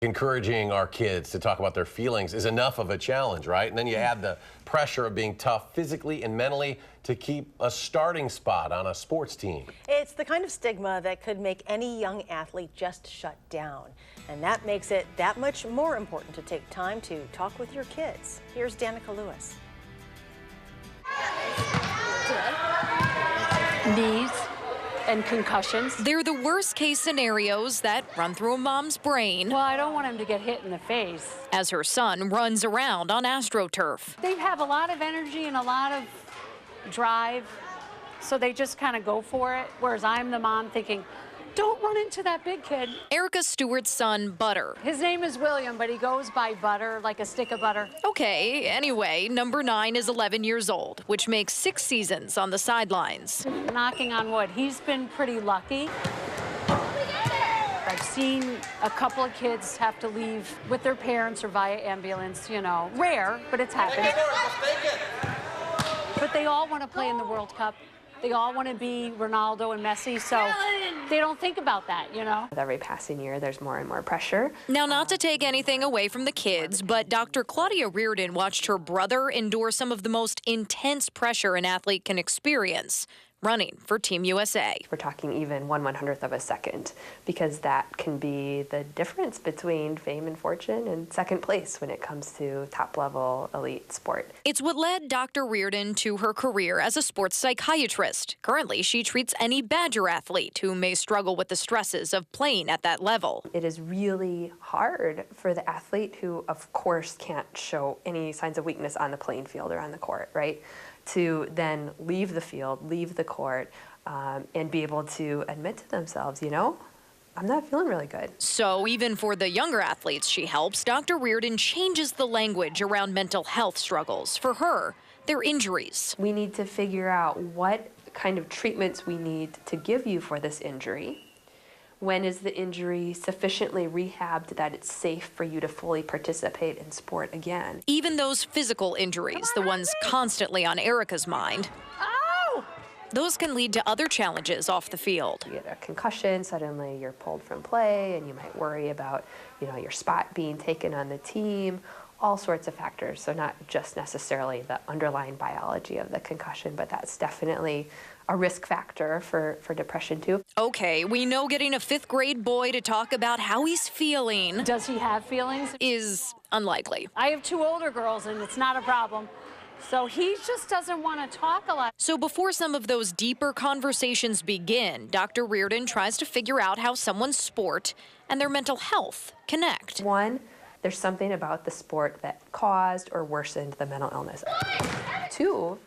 Encouraging our kids to talk about their feelings is enough of a challenge, right? And then you add the pressure of being tough physically and mentally to keep a starting spot on a sports team. It's the kind of stigma that could make any young athlete just shut down. And that makes it that much more important to take time to talk with your kids. Here's Danica Lewis. Knees and concussions. They're the worst case scenarios that run through a mom's brain. Well, I don't want him to get hit in the face. As her son runs around on AstroTurf. They have a lot of energy and a lot of drive, so they just kind of go for it, whereas I'm the mom thinking, don't run into that big kid. Erica Stewart's son, Butter. His name is William, but he goes by Butter, like a stick of butter. Okay, anyway, number 9 is 11 years old, which makes 6 seasons on the sidelines. Knocking on wood, he's been pretty lucky. I've seen a couple of kids have to leave with their parents or via ambulance, you know. Rare, but it's happened. But they all want to play in the World Cup. They all want to be Ronaldo and Messi, so they don't think about that, you know? With every passing year, there's more and more pressure. Now, not to take anything away from the kids, but Dr. Claudia Reardon watched her brother endure some of the most intense pressure an athlete can experience running for Team USA. We're talking even 1/100th of a second, because that can be the difference between fame and fortune and second place when it comes to top-level elite sport. It's what led Dr. Reardon to her career as a sports psychiatrist. Currently, she treats any Badger athlete who may struggle with the stresses of playing at that level. It is really hard for the athlete who, of course, can't show any signs of weakness on the playing field or on the court, right? To then leave the field, leave the court, and be able to admit to themselves, you know, I'm not feeling really good. So even for the younger athletes she helps, Dr. Reardon changes the language around mental health struggles. For her, they're injuries. We need to figure out what kind of treatments we need to give you for this injury. When is the injury sufficiently rehabbed that it's safe for you to fully participate in sport again? Even those physical injuries, the ones constantly on Erica's mind, those can lead to other challenges off the field. You get a concussion, suddenly you're pulled from play, and you might worry about, you know, your spot being taken on the team, all sorts of factors. So not just necessarily the underlying biology of the concussion, but that's definitely a risk factor for depression too. Okay, we know getting a 5th grade boy to talk about how he's feeling Does he have feelings? is unlikely. I have 2 older girls, and it's not a problem. So he just doesn't want to talk a lot. So before some of those deeper conversations begin, Dr. Reardon tries to figure out how someone's sport and their mental health connect. One, there's something about the sport that caused or worsened the mental illness. 2,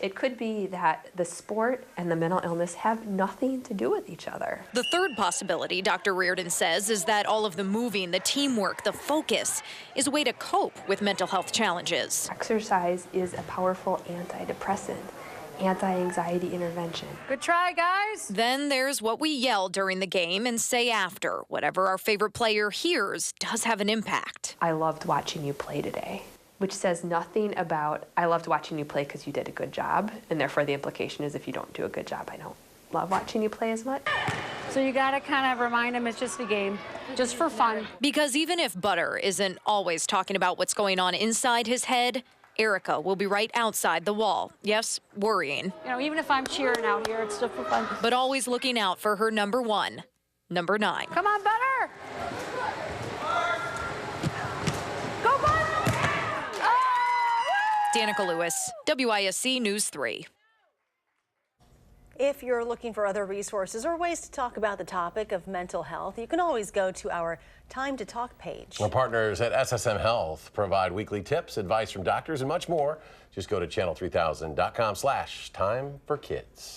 it could be that the sport and the mental illness have nothing to do with each other. The third possibility, Dr. Reardon says, is that all of the moving, the teamwork, the focus is a way to cope with mental health challenges. Exercise is a powerful antidepressant, anti-anxiety intervention. Good try, guys. Then there's what we yell during the game and say after. Whatever our favorite player hears does have an impact. I loved watching you play today, which says nothing about, I loved watching you play because you did a good job, and therefore the implication is if you don't do a good job, I don't love watching you play as much. So you got to kind of remind him it's just a game, just for fun. Because even if Butter isn't always talking about what's going on inside his head, Erica will be right outside the wall. Yes, worrying. You know, even if I'm cheering out here, it's still for fun. But always looking out for her number 1, number 9. Come on, Butter! Go, Butter! Danica Lewis, WISC News 3. If you're looking for other resources or ways to talk about the topic of mental health, you can always go to our Time to Talk page. Our partners at SSM Health provide weekly tips, advice from doctors, and much more. Just go to channel3000.com/timeforkids.